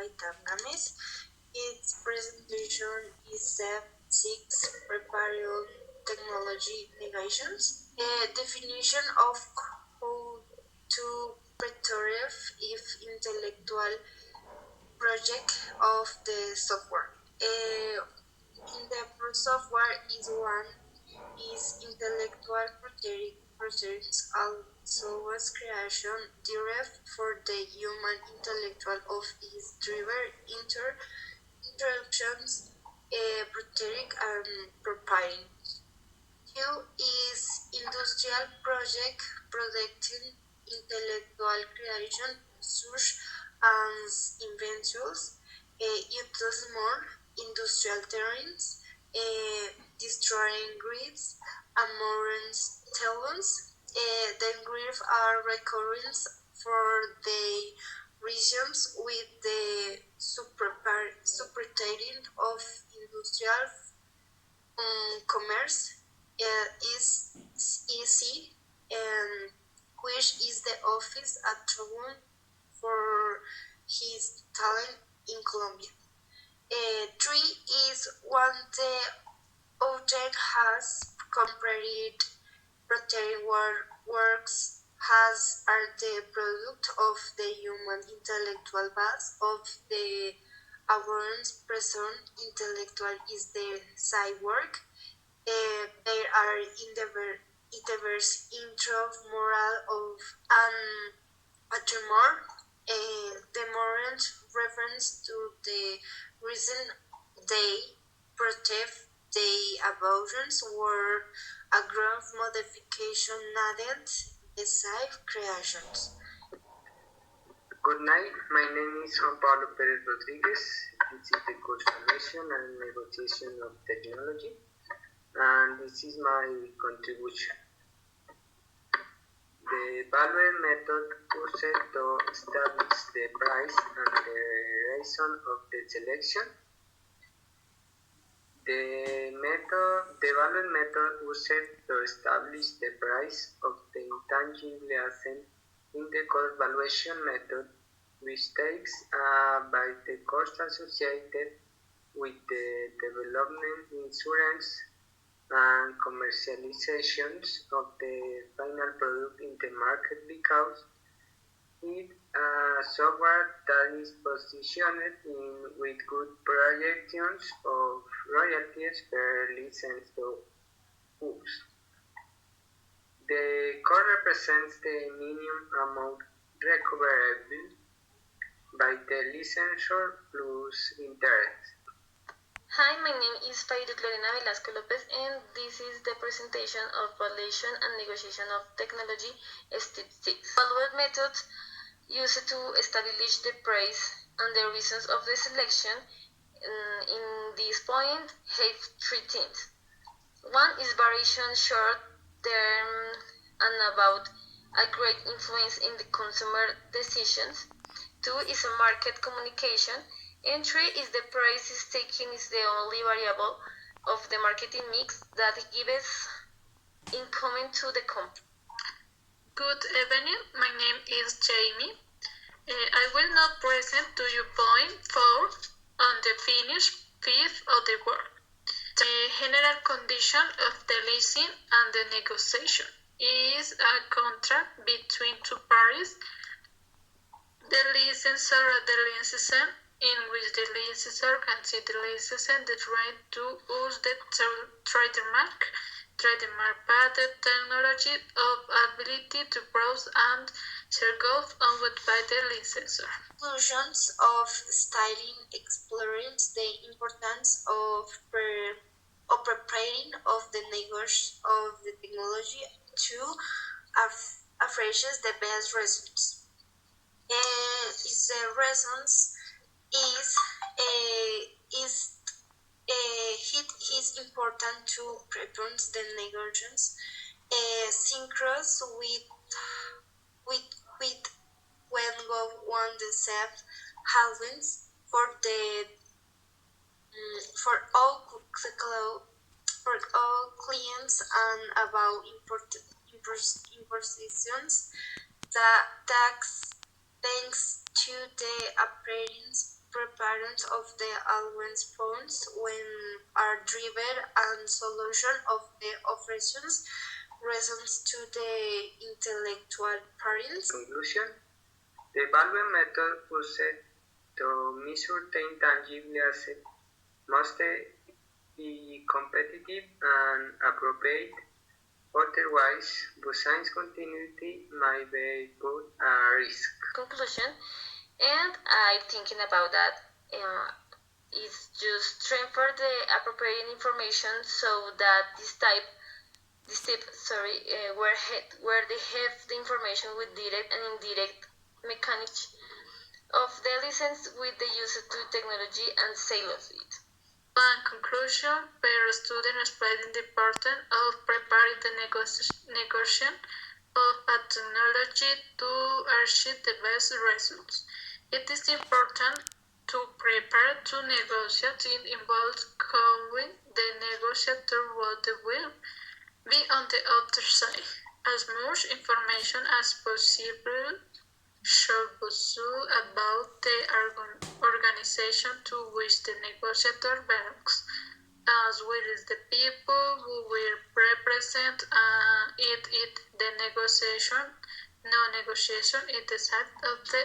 by Tangames. Its presentation is set 6 preparing technology negations. A definition of how to preserve if intellectual project of the software. In the software is one is intellectual proteins also was creation derived for the human intellectual of is driven interruptions protein and propining. Two is industrial project protecting intellectual creation such as inventions, use more industrial terrains, destroying grids, and talents. The grids are recurrent for the regions with the supertating of industrial commerce is easy, and which is the office attribute for his talent in Colombia. Three is when the object has completed protein works has are the product of the human intellectual base of the awareness present intellectual is the side work. There are in the verse intro moral of an more the moral reference to the reason they protect the abortions were a growth modification needed beside creations. Good night, my name is Juan Pablo Perez Rodriguez. This is the course Formation and Negotiation of Technology, and this is my contribution. The value method used to establish the price and the reason of the selection. The value method used to establish the price of the intangible asset in the cost valuation method, which takes by the cost associated with the development, insurance, and commercializations of the final product in the market because it software that is positioned in with good projections of royalties per license to use. The cost represents the minimum amount recoverable by the licensor plus interest. Hi, my name is Faydu Lorena Velasco Lopez, and this is the presentation of Valuation and Negotiation of Technology, Step 6. Valuation methods used to establish the price and the reasons of the selection. In this point, have three things. One is variation short term and about a great influence in the consumer decisions. Two is a market communication. And three is the price is taken is the only variable of the marketing mix that gives income to the company. Good evening, my name is Jamie. I will now present to you point 4 on the finished fifth of the work. The general condition of the leasing and the negotiation is a contract between two parties, the licensor and the licensor, in which the licensor grants the licensor the right to use the trademark patent technology of ability to browse and share goods owned by the licensor. Conclusions of styling explores the importance of preparing of the negation of the technology to appraise the best results. Its reasons it is important to prevent the negligence synchronous with when one the happens for all clients and about impositions that thanks to the appearance preparedness of the allowance points when are driven and solution of the operations reasons to the intellectual parents. Conclusion: the value method used to measure the intangible asset must be competitive and appropriate. Otherwise, Busan's continuity might be put at risk. Conclusion, and I thinking about that is just transfer the appropriate information so that where they have the information with direct and indirect mechanics of the license with the use to technology and sale of it. In conclusion, per student explaining the importance of preparing the negotiation of a technology to achieve the best results. It is important to prepare to negotiate. It involves knowing the negotiator what they will be on the other side. As much information as possible should be about the organization to which the negotiator belongs, as well as the people who will represent it the negotiation. No negotiation is the side of the